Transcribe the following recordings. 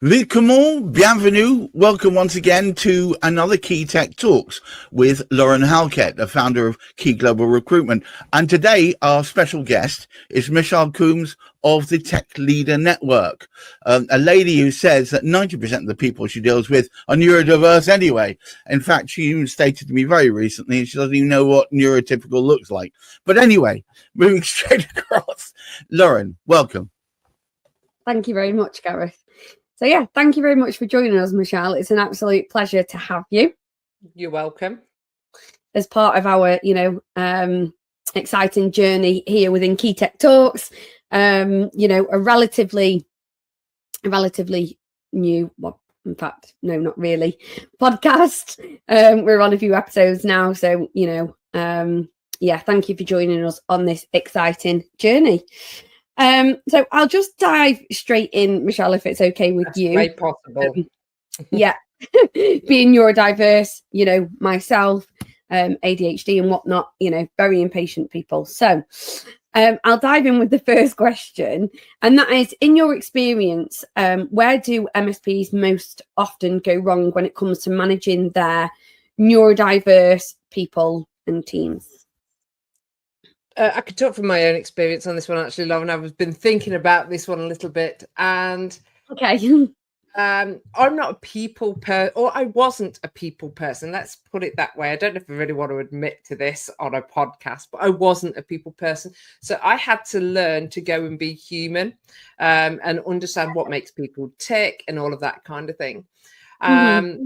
Willkommen, bienvenue, welcome once again to another Key Tech Talks with Lauren Halkett, the founder of Key Global Recruitment. And today our special guest is Michelle Coombs of the Tech Leader Network, a lady who says that 90% of the people she deals with are neurodiverse anyway. In fact, she even stated to me very recently she doesn't even know what neurotypical looks like. But anyway, moving straight across, Lauren, welcome. Thank you very much, Gareth. So yeah, thank you very much for joining us, Michelle. It's an absolute pleasure to have you. You're welcome. As part of our, exciting journey here within Key Tech Talks, a relatively new, well, in fact, no, not really, podcast. We're on a few episodes now, so thank you for joining us on this exciting journey. So I'll just dive straight in, Michelle, if it's okay with That's you. very possible. Being neurodiverse, myself, ADHD and whatnot, very impatient people. So I'll dive in with the first question, and that is, in your experience, where do MSPs most often go wrong when it comes to managing their neurodiverse people and teams? I could talk from my own experience on this one, actually, Lauren. I've been thinking about this one a little bit, and okay. I'm not a people person, or I wasn't a people person. Let's put it that way. I don't know if I really want to admit to this on a podcast, but I wasn't a people person. So I had to learn to go and be human and understand what makes people tick and all of that kind of thing. But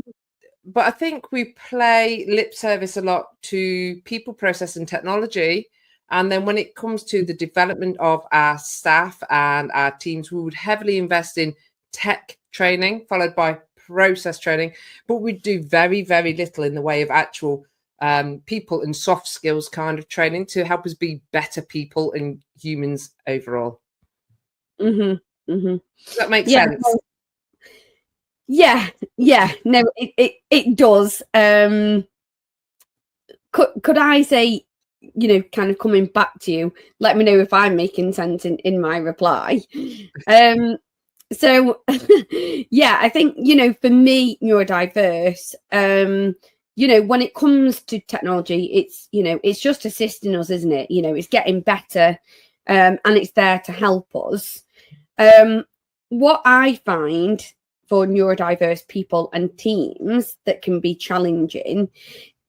I think we play lip service a lot to people, process and technology. And then when it comes to the development of our staff and our teams, we would heavily invest in tech training, followed by process training. But we do very, very little in the way of actual people and soft skills kind of training to help us be better people and humans overall. Does that make sense? Yeah. No, it does. Could I say, kind of coming back to you, let me know if I'm making sense in my reply. So I think, for me, neurodiverse, when it comes to technology, it's just assisting us, isn't it? It's getting better, and it's there to help us. What I find for neurodiverse people and teams that can be challenging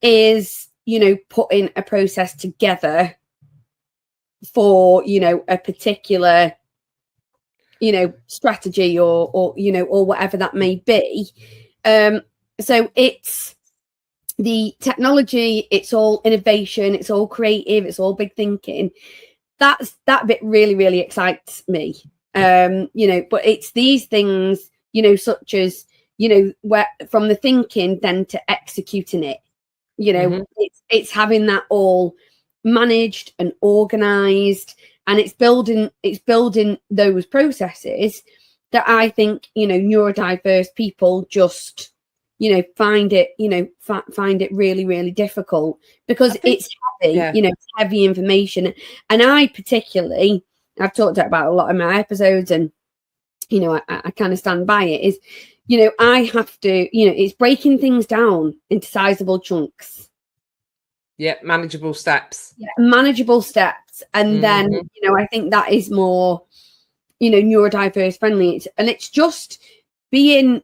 is, putting a process together for, a particular, strategy or whatever that may be. So it's the technology, it's all innovation, it's all creative, it's all big thinking. That bit really, really excites me. But it's these things, such as, where from the thinking then to executing it. It's having that all managed and organized, and it's building those processes that I think, neurodiverse people just, find it really, really difficult, because it's heavy, it's heavy information. And I've talked about a lot in my episodes, and, I kind of stand by it, is, I have to, it's breaking things down into sizable chunks. Yeah, manageable steps. Yeah, manageable steps. And then, I think that is more, neurodiverse friendly. It's just being,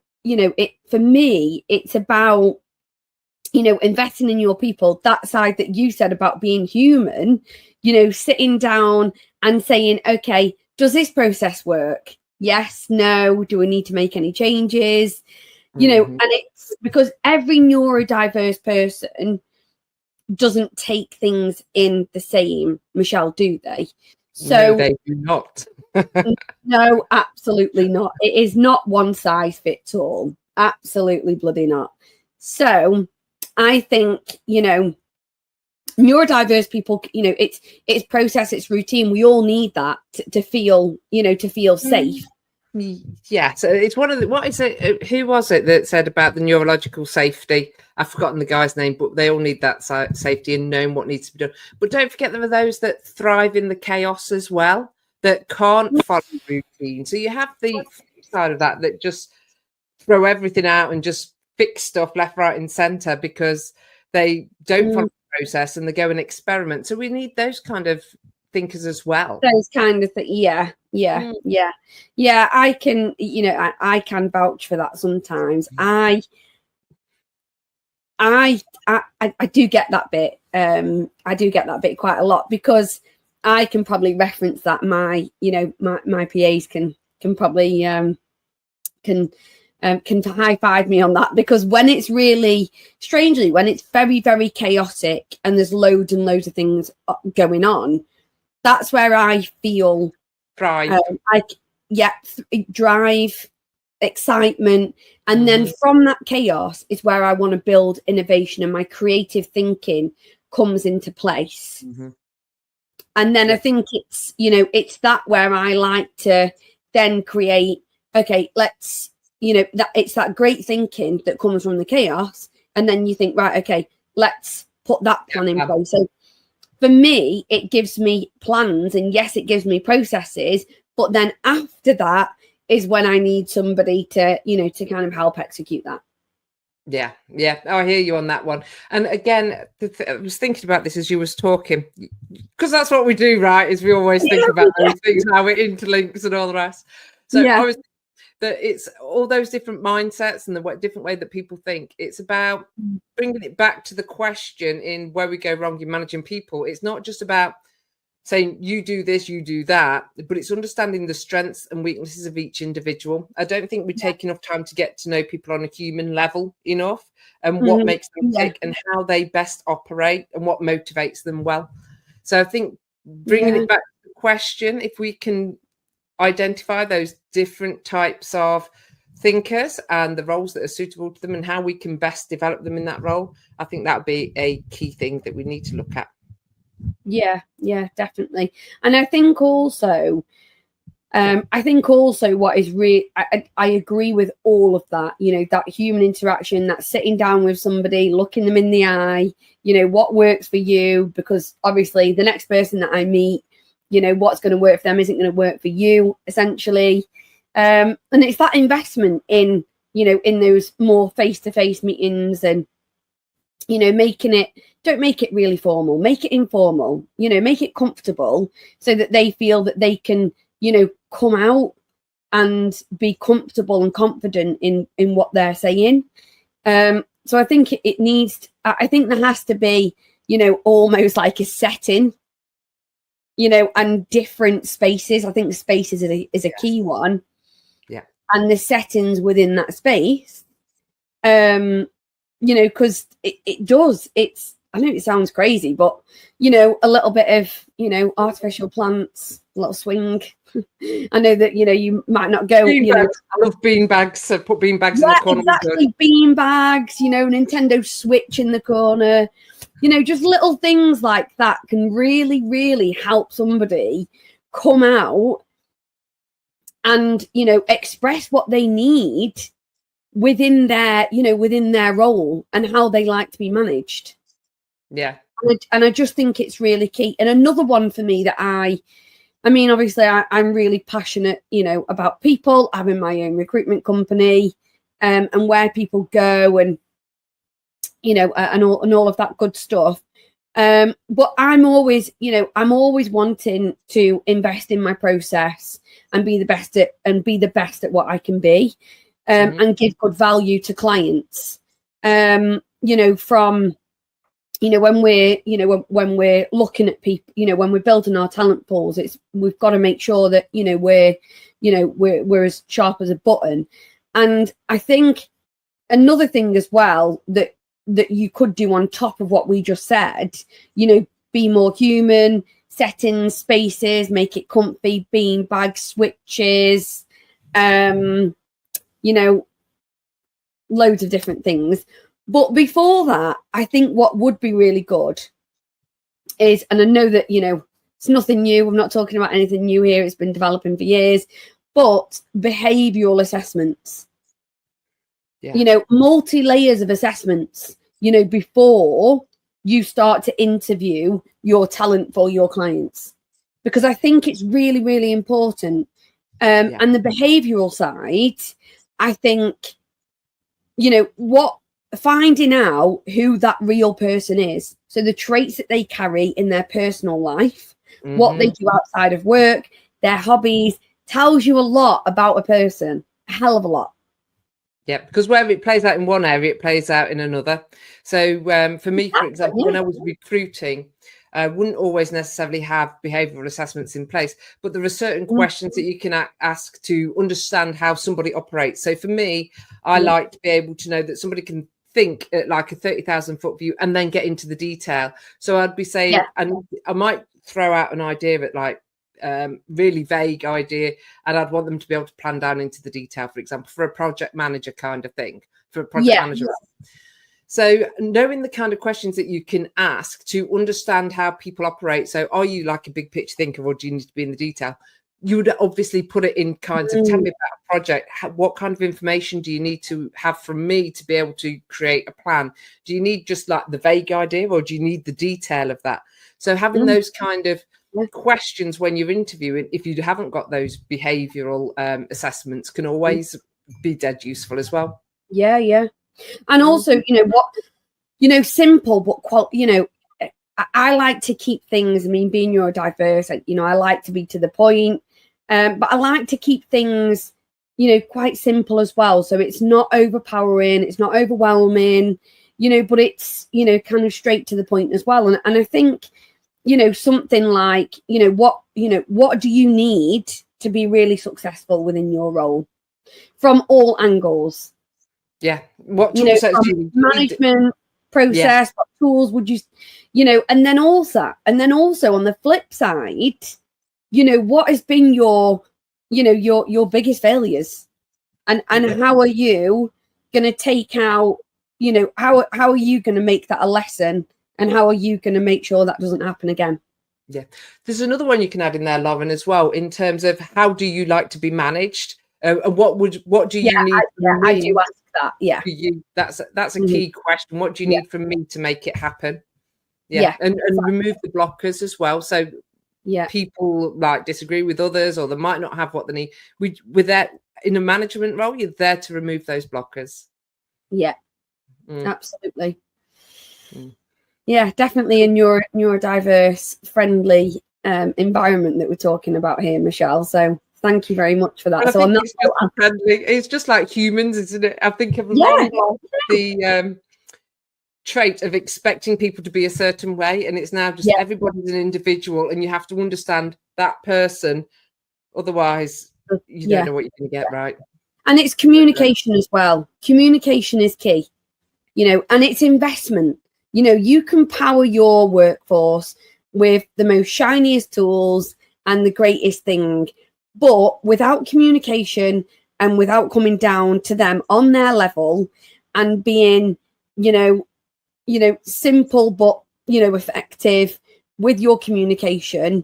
for me, it's about, investing in your people, that side that you said about being human, sitting down and saying, okay, does this process work? Yes, no, do we need to make any changes? And it's because every neurodiverse person doesn't take things in the same, Michelle, do they? So no, they do not. No, absolutely not. It is not one size fits all. Absolutely bloody not. So I think, neurodiverse people, it's process, it's routine. We all need that to feel, safe. Yeah, so it's one of the, what is it? Who was it that said about the neurological safety? I've forgotten the guy's name, but they all need that safety and knowing what needs to be done. But don't forget, there are those that thrive in the chaos as well, that can't follow routine. So you have the side of that just throw everything out and just fix stuff left, right, and centre because they don't follow the process and they go and experiment. So we need those kind of thinkers as well. Those kind of things. Yeah. I can, I can vouch for that sometimes. I do get that bit. I do get that bit quite a lot because I can probably reference that my PAs can probably can high five me on that, because when it's really, strangely, when it's very, very chaotic and there's loads and loads of things going on, that's where I feel drive, drive, excitement, and then from that chaos is where I want to build innovation, and my creative thinking comes into place. And then I think it's it's that where I like to then create, okay, let's that it's that great thinking that comes from the chaos, and then you think, right, okay, let's put that plan in place. So for me, it gives me plans, and yes, it gives me processes, but then after that is when I need somebody to to kind of help execute that. Yeah. Oh, I hear you on that one. And again, I was thinking about this as you was talking, because that's what we do, right? Is we always think about those things, how it interlinks and all the rest. So I was that it's all those different mindsets and the different way that people think. It's about bringing it back to the question in where we go wrong in managing people. It's not just about saying you do this, you do that, but it's understanding the strengths and weaknesses of each individual. I don't think we take enough time to get to know people on a human level enough, and what makes them tick and how they best operate and what motivates them well. So I think bringing it back to the question, if we can identify those different types of thinkers and the roles that are suitable to them and how we can best develop them in that role, I think that would be a key thing that we need to look at. Yeah, definitely. And I think also what is really, I agree with all of that, that human interaction, that sitting down with somebody, looking them in the eye, what works for you, because obviously the next person that I meet, what's going to work for them isn't going to work for you, essentially. And it's that investment in, in those more face-to-face meetings, and, don't make it really formal, make it informal, make it comfortable, so that they feel that they can, come out and be comfortable and confident in what they're saying. So I think it needs, I think there has to be, almost like a setting, and different spaces. I think the spaces is a key one. Yeah. And the settings within that space, because it's, I know it sounds crazy, but, a little bit of, artificial plants, a little swing. I know that, you might not go, I love bean bags. So put bean bags in the corner. Exactly. Bean bags, Nintendo Switch in the corner, just little things like that can really, really help somebody come out and, express what they need within their, within their role and how they like to be managed. Yeah. And I just think it's really key. And another one for me that I mean, obviously I'm really passionate, about people, having my own recruitment company, and where people go, and, and all of that good stuff. But I'm always wanting to invest in my process and be the best at what I can be, and give good value to clients. From when we're looking at people, when we're building our talent pools, we've got to make sure that we're as sharp as a button. And I think another thing as well that you could do on top of what we just said, be more human, settings, spaces, make it comfy, bean bag switches, loads of different things. But before that, I think what would be really good is, and I know that, it's nothing new. I'm not talking about anything new here. It's been developing for years, but behavioural assessments, multi-layers of assessments, before you start to interview your talent for your clients, because I think it's really, really important. And the behavioural side, I think, finding out who that real person is. So the traits that they carry in their personal life, what they do outside of work, their hobbies, tells you a lot about a person, a hell of a lot. Yeah, because wherever it plays out in one area, it plays out in another. So for me, for example, when I was recruiting, I wouldn't always necessarily have behavioural assessments in place, but there are certain questions that you can ask to understand how somebody operates. So for me, I like to be able to know that somebody can think at like a 30,000 foot view and then get into the detail. So I'd be saying, and I might throw out an idea at like really vague idea, and I'd want them to be able to plan down into the detail, for example, for a project manager kind of thing, for a project manager. So knowing the kind of questions that you can ask to understand how people operate. So are you like a big picture thinker, or do you need to be in the detail? You would obviously put it in kinds of, tell me about a project. What kind of information do you need to have from me to be able to create a plan? Do you need just like the vague idea, or do you need the detail of that? So having those kind of questions when you're interviewing, if you haven't got those behavioural assessments, can always be dead useful as well. Yeah. And also, simple, but I like to keep things, being neurodiverse, I like to be to the point, but I like to keep things, quite simple as well. So it's not overpowering, it's not overwhelming, but it's, kind of straight to the point as well. And I think, something like, what do you need to be really successful within your role from all angles? Yeah. What tool sets do you need? Management process, what tools would you, and then also on the flip side, what has been your biggest failures, and how are you going to take out, how are you going to make that a lesson, and how are you going to make sure that doesn't happen again? Yeah. There's another one you can add in there, Lauren, as well, in terms of how do you like to be managed? And what do you need? I do ask that. Yeah. For you, that's a key question. What do you need from me to make it happen? And remove the blockers as well. So people like disagree with others, or they might not have what they need. With that, in a management role, you're there to remove those blockers. Absolutely. Yeah, definitely a neurodiverse friendly environment that we're talking about here, Michelle. So thank you very much for that. So I'm not friendly. It's just like humans, isn't it? I think of the trait of expecting people to be a certain way, and it's now just everybody's an individual, and you have to understand that person. Otherwise, you don't know what you're going to get right. And it's communication as well. Communication is key, and it's investment. You can power your workforce with the most shiniest tools and the greatest thing, but without communication and without coming down to them on their level and being, simple but effective with your communication.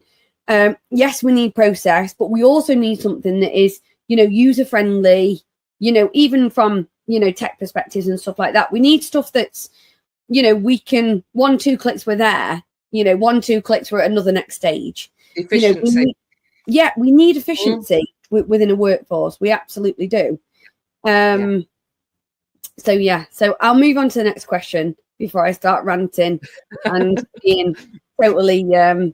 Yes, we need process, but we also need something that is, user friendly. Even from tech perspectives and stuff like that. We need stuff that's, we can 1-2 clicks we're there. 1-2 clicks we're at another next stage. Efficiency. We need efficiency within a workforce. We absolutely do. So I'll move on to the next question before I start ranting and being totally, a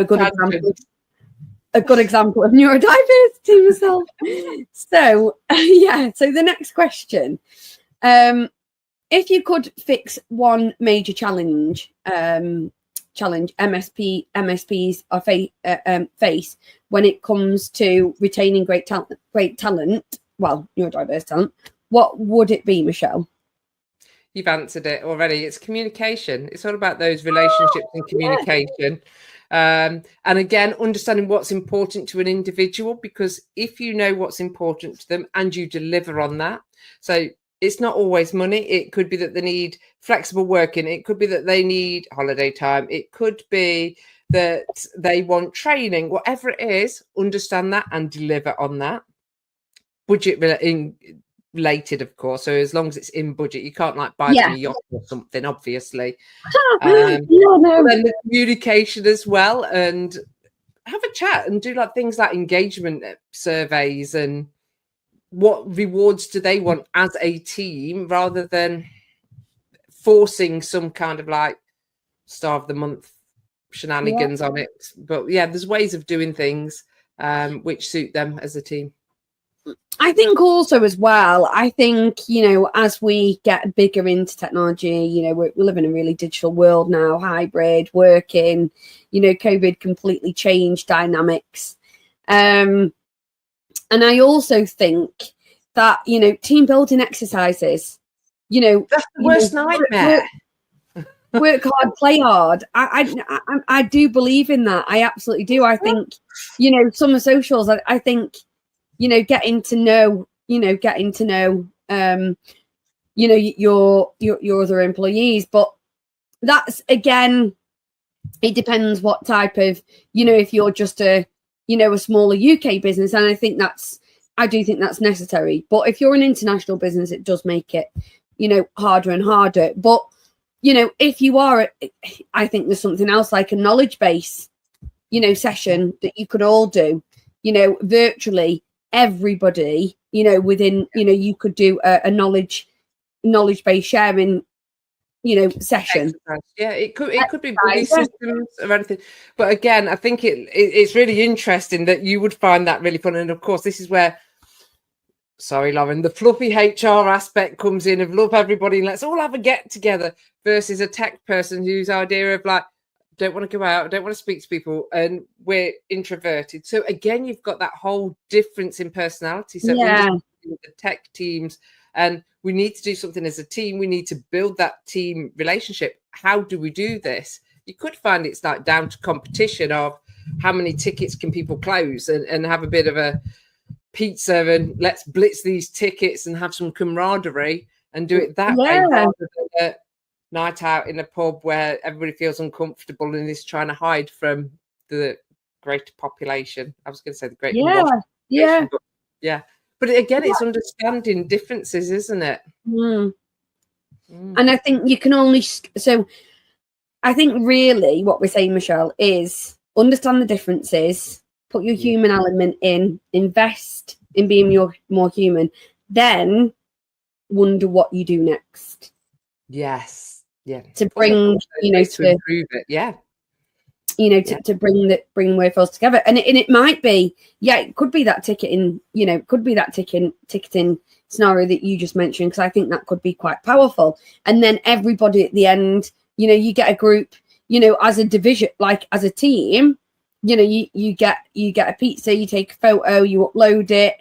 good example of neurodiversity myself. So the next question. If you could fix one major challenge MSPs are face when it comes to retaining great talent, well, neurodiverse talent, what would it be, Michelle? You've answered it already. It's communication. It's all about those relationships and communication. And again, understanding what's important to an individual, because if you know what's important to them and you deliver on that, so it's not always money. It could be that they need flexible working. It could be that they need holiday time. It could be that they want training. Whatever it is, understand that and deliver on that. Budget related, of course. So as long as it's in budget, you can't like buy them a yacht or something, obviously. Then the communication as well, and have a chat and do like things like engagement surveys and what rewards do they want as a team, rather than forcing some kind of like star of the month shenanigans on it. But yeah, there's ways of doing things which suit them as a team. I think also as well, I think, as we get bigger into technology, we live in a really digital world now, hybrid working, COVID completely changed dynamics. And I also think that, team building exercises, that's the worst nightmare. Work hard, play hard. I do believe in that. I absolutely do. I think, summer socials, I think, getting to know your other employees. But that's, again, it depends what type of, if you're just a smaller UK business, and I do think that's necessary. But if you're an international business, it does make it, harder and harder. But if you are, I think there's something else like a knowledge base, session that you could all do, virtually. Everybody, within, you could do a knowledge based sharing, session. Yeah, it could be buddy systems or anything. But again, I think it's really interesting that you would find that really fun. And of course, this is where, sorry, Lauren, the fluffy HR aspect comes in of love everybody and let's all have a get together, versus a tech person whose idea of like, don't want to go out, don't want to speak to people, and we're introverted. So again, you've got that whole difference in personality. So the tech teams, and we need to do something as a team. We need to build that team relationship. How do we do this? You could find it's like down to competition of how many tickets can people close, and have a bit of a pizza and let's blitz these tickets and have some camaraderie and do it that way, rather than night out in a pub where everybody feels uncomfortable and is trying to hide from the greater population. I was going to say the greater population, but again, it's understanding differences, isn't it? And I think you can only I think really what we're saying, Michelle, is understand the differences, put your human element in, invest in being more human, then wonder what you do next. Yes. Yeah, to bring to improve it, to bring workforce together, and it might be, it could be that ticketing, ticketing scenario that you just mentioned, because I think that could be quite powerful. And then everybody at the end, you get a group, as a division, like as a team, you get a pizza, you take a photo, you upload it,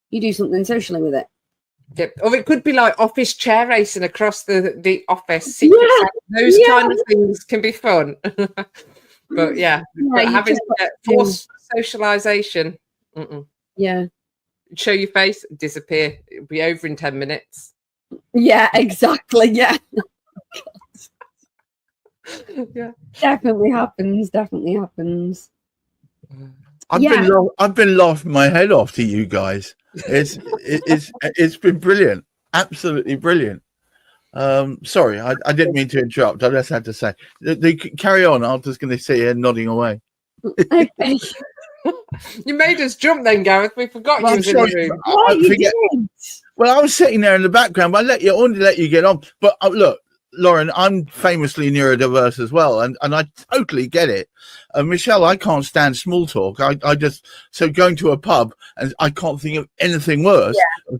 you do something socially with it. Yep. Or it could be like office chair racing across the office. Those kind of things can be fun. But but having forced socialization. Show your face, disappear. It'll be over in 10 minutes. Yeah, exactly. Yeah. Definitely happens. I've been laughing my head off to you guys. It's been brilliant, absolutely brilliant. Sorry, I didn't mean to interrupt. I just had to say, they carry on. I'm just going to sit here nodding away. Okay. You made us jump then, Gareth. We forgot you was in the room. Well, I was sitting there in the background, but I only let you get on. But look, Lauren, I'm famously neurodiverse as well, and I totally get it. Michelle, I can't stand small talk. I just, so going to a pub and I can't think of anything worse.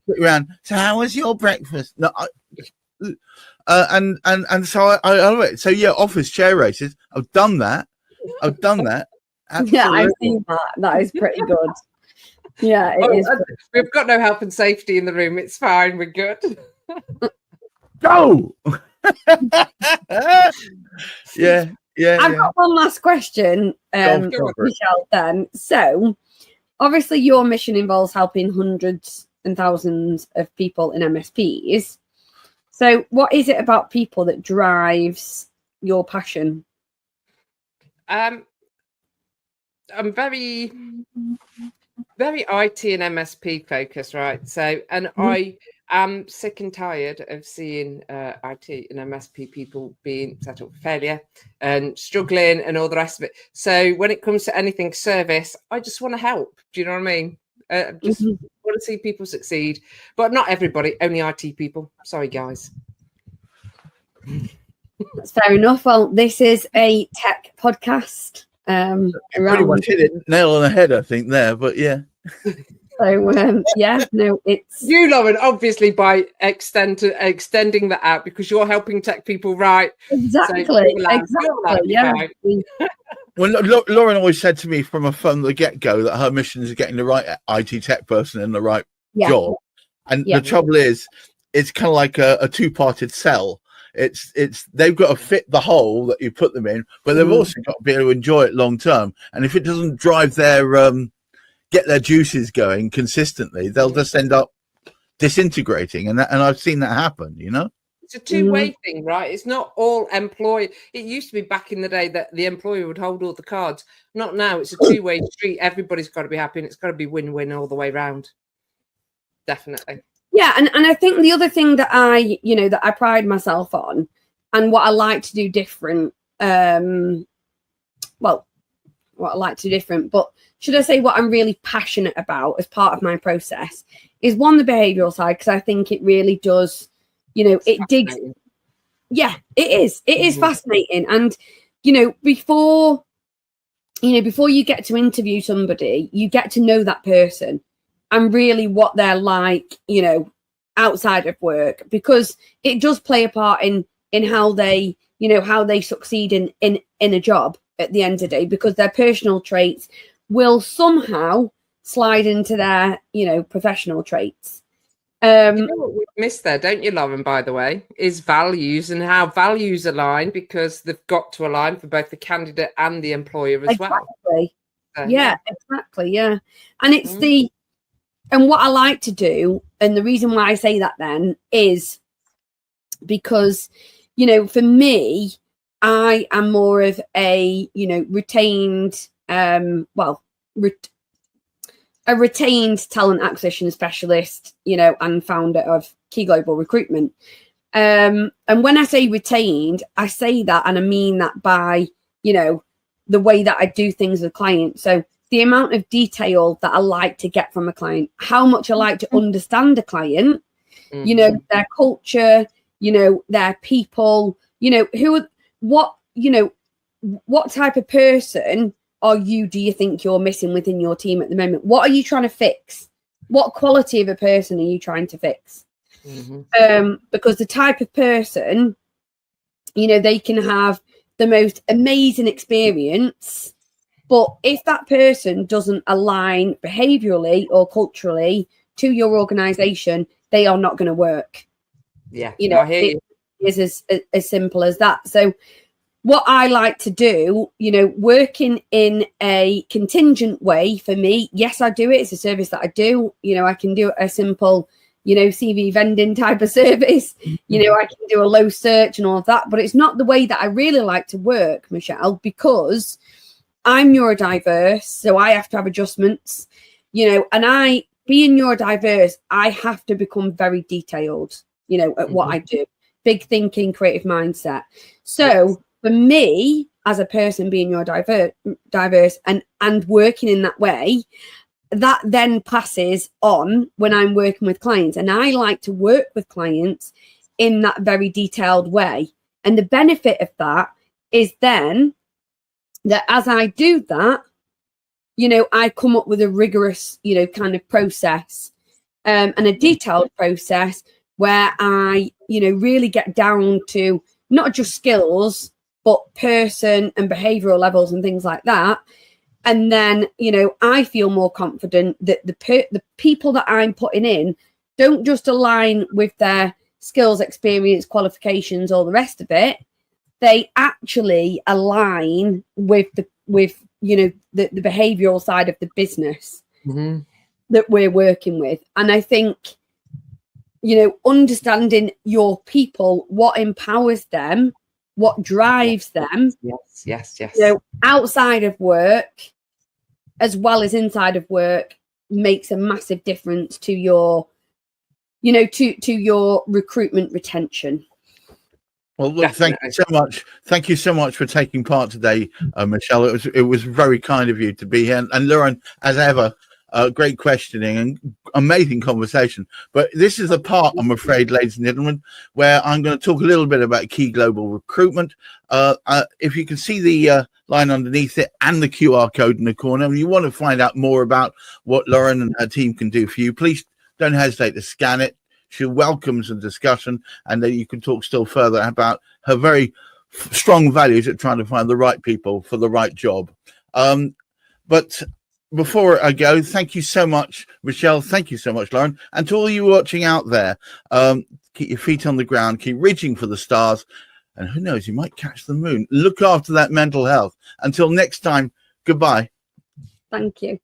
Sit around. So how was your breakfast? No, and so I love it. So office chair races. I've done that. Absolutely. Yeah, I've seen that. That is pretty good. Yeah, it is. We've got no health and safety in the room. It's fine. We're good. Go. I've got one last question, Michelle, then. So obviously your mission involves helping hundreds and thousands of people in MSPs. So what is it about people that drives your passion? I'm very IT and MSP focused, right? So, and I am sick and tired of seeing IT and MSP people being set up for failure and struggling and all the rest of it. So when it comes to anything service, I just want to help. Do you know what I mean? Just want to see people succeed, but not everybody, only IT people. Sorry, guys. That's fair enough. Well, this is a tech podcast. Pretty much hit it nail on the head, I think, there, but yeah. So yeah, no, it's you, Lauren, obviously by extending that out because you're helping tech people, right? Exactly. Yeah. Well, Lauren always said to me from the get-go that her mission is getting the right IT tech person in the right job. And the trouble is, it's kind of like a two-parted cell. It's they've got to fit the hole that you put them in, but they've also got to be able to enjoy it long term. And if it doesn't drive their get their juices going consistently, they'll just end up disintegrating. And I've seen that happen, you know. It's a two-way thing, right? It's not all employee. It used to be back in the day that the employer would hold all the cards. Not now. It's a two-way street. Everybody's got to be happy, and it's got to be win-win all the way round. Definitely. Yeah, and I think the other thing that I pride myself on, and what I like to do different, but should I say what I'm really passionate about as part of my process is one, the behavioural side, because I think it really does, it digs. Yeah, it is. It is fascinating. And, before you get to interview somebody, you get to know that person and really what they're like, outside of work, because it does play a part in how they, how they succeed in a job at the end of the day, because their personal traits will somehow slide into their, professional traits. You know what we've missed there, don't you, Lauren, by the way, is values and how values align, because they've got to align for both the candidate and the employer as well. Yeah, exactly. Yeah. And it's and what I like to do, and the reason why I say that then is because, for me, I am more of a, retained, a retained talent acquisition specialist, and founder of Key Global Recruitment. And when I say retained, I say that, and I mean that by, the way that I do things with clients. So the amount of detail that I like to get from a client, how much I like to understand a client, their culture, their people, what type of person do you think you're missing within your team at the moment? What are you trying to fix? What quality of a person are you trying to fix? Because the type of person, they can have the most amazing experience, but if that person doesn't align behaviorally or culturally to your organization, they are not going to work. Yeah, I hear you. It is as simple as that. So what I like to do, working in a contingent way for me, yes, I do it. It's a service that I do. I can do a simple, CV vending type of service. I can do a low search and all of that. But it's not the way that I really like to work, Michelle, because I'm neurodiverse. So I have to have adjustments, and being neurodiverse, I have to become very detailed, at what I do. Big thinking, creative mindset. So for me, as a person being neurodiverse and working in that way, that then passes on when I'm working with clients. And I like to work with clients in that very detailed way. And the benefit of that is then that as I do that, I come up with a rigorous, kind of process and a detailed process where I, really get down to not just skills, but person and behavioral levels and things like that. And then, I feel more confident that the people that I'm putting in don't just align with their skills, experience, qualifications, all the rest of it. They actually align with the behavioral side of the business that we're working with. And I think, understanding your people, what empowers them, what drives them. Yes. Outside of work, as well as inside of work, makes a massive difference to your, to your recruitment retention. Well, look, thank you so much. Thank you so much for taking part today, Michelle. It was very kind of you to be here. And Lauren, as ever, great questioning and amazing conversation. But this is a part, I'm afraid, ladies and gentlemen, where I'm going to talk a little bit about Key Global Recruitment. If you can see the line underneath it and the QR code in the corner, and you want to find out more about what Lauren and her team can do for you, please don't hesitate to scan it. She welcomes a discussion, and then you can talk still further about her very strong values at trying to find the right people for the right job. But before I go, thank you so much, Michelle. Thank you so much, Lauren. And to all you watching out there, keep your feet on the ground, keep reaching for the stars, and who knows, you might catch the moon. Look after that mental health. Until next time, goodbye. Thank you.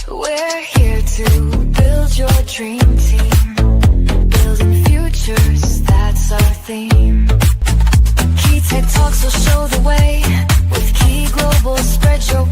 We're here to build your dream team, building futures, that's our theme. Key Tech Talks will show the way, with Key Global, spread your